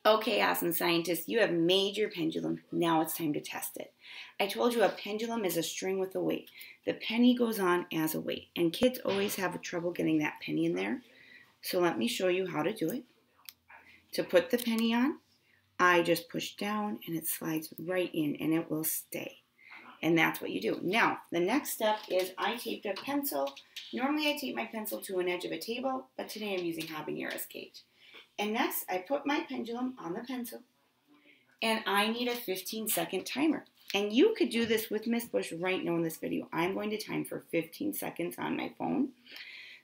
Okay, awesome scientists, you have made your pendulum. Now it's time to test it. I told you a pendulum is a string with a weight. The penny goes on as a weight, and kids always have trouble getting that penny in there. So let me show you how to do it. To put the penny on, I just push down and it slides right in and it will stay. And that's what you do. Now, the next step is I taped a pencil. Normally I tape my pencil to an edge of a table, but today I'm using habanera's cage. And next, I put my pendulum on the pencil, and I need a 15-second timer. And you could do this with Miss Bush right now in this video. I'm going to time for 15 seconds on my phone.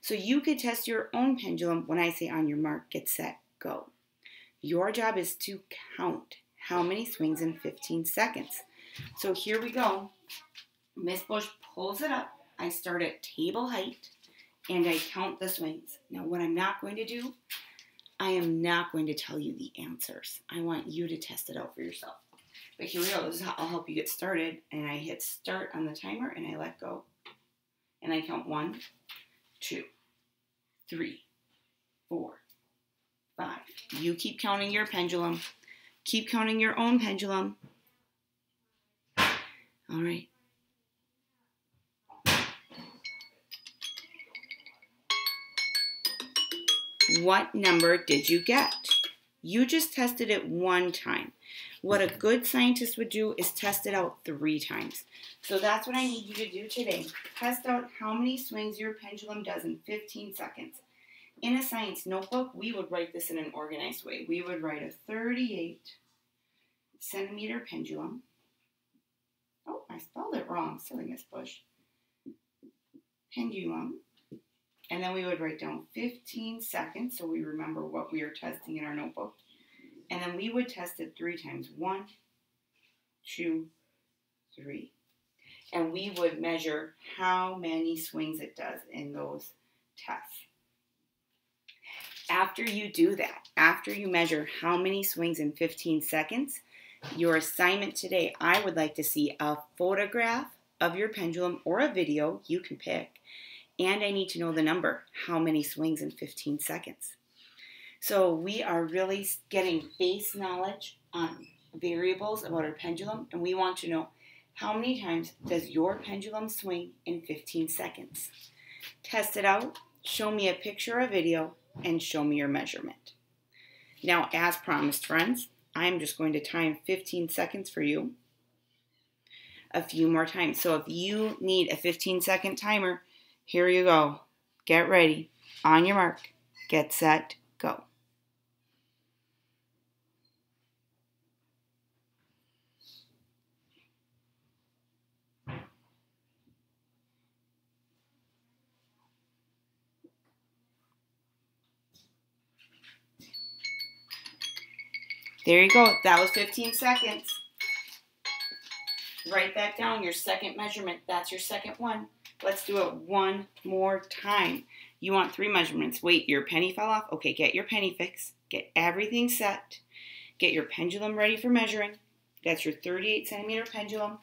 So you could test your own pendulum when I say on your mark, get set, go. Your job is to count how many swings in 15 seconds. So here we go. Miss Bush pulls it up. I start at table height, and I count the swings. Now, what I'm not going to do, I am not going to tell you the answers. I want you to test it out for yourself. But here we go. This is how I'll help you get started. And I hit start on the timer and I let go. And I count 1, 2, 3, 4, 5. You keep counting your pendulum. Keep counting your own pendulum. All right. What number did you get? You just tested it one time. What a good scientist would do is test it out 3 times. So that's what I need you to do today. Test out how many swings your pendulum does in 15 seconds. In a science notebook, we would write this in an organized way. We would write a 38 centimeter pendulum. Oh, I spelled it wrong. Silly Miss Bush. Pendulum. And then we would write down 15 seconds so we remember what we are testing in our notebook. And then we would test it 3 times. 1, 2, 3. And we would measure how many swings it does in those tests. After you do that, after you measure how many swings in 15 seconds, your assignment today, I would like to see a photograph of your pendulum or a video, you can pick. And I need to know the number, how many swings in 15 seconds. So we are really getting base knowledge on variables about our pendulum, and we want to know how many times does your pendulum swing in 15 seconds. Test it out, show me a picture or video, and show me your measurement. Now, as promised, friends, I'm just going to time 15 seconds for you a few more times. So if you need a 15-second timer, here you go. Get ready. On your mark. Get set. Go. There you go. That was 15 seconds. Write that down. Your second measurement. That's your second one. Let's do it one more time. You want 3 measurements. Wait, your penny fell off? Okay, get your penny fix. Get everything set. Get your pendulum ready for measuring. That's your 38 centimeter pendulum.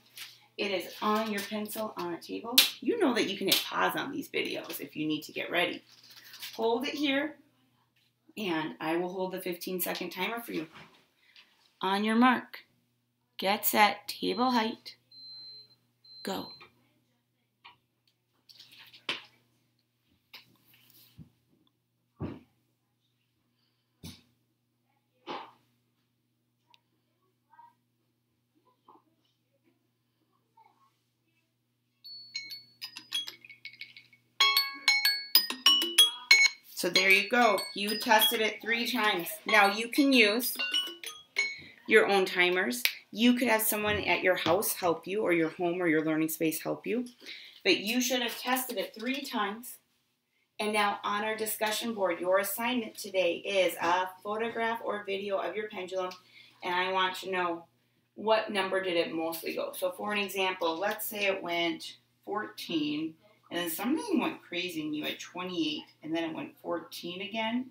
It is on your pencil on a table. You know that you can hit pause on these videos if you need to get ready. Hold it here, and I will hold the 15-second timer for you. On your mark. Get set. Table height. Go. So there you go. You tested it 3 times. Now you can use your own timers. You could have someone at your house help you, or your home or your learning space help you. But you should have tested it 3 times. And now on our discussion board, your assignment today is a photograph or video of your pendulum. And I want to know what number did it mostly go. So for an example, let's say it went 14. And then something went crazy and you had 28, and then it went 14 again.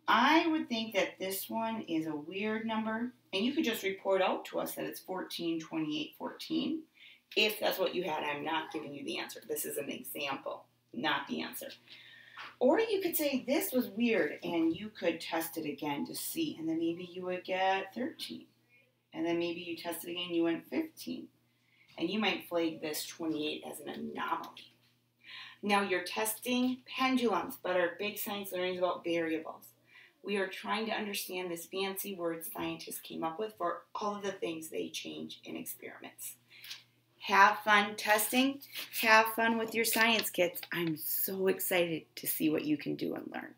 I would think that this one is a weird number, and you could just report out to us that it's 14, 28, 14. If that's what you had, I'm not giving you the answer. This is an example, not the answer. Or you could say this was weird and you could test it again to see, and then maybe you would get 13. And then maybe you test it again and you went 15. And you might flag this 28 as an anomaly. Now you're testing pendulums, but our big science learning is about variables. We are trying to understand this fancy word scientists came up with for all of the things they change in experiments. Have fun testing. Have fun with your science kits. I'm so excited to see what you can do and learn.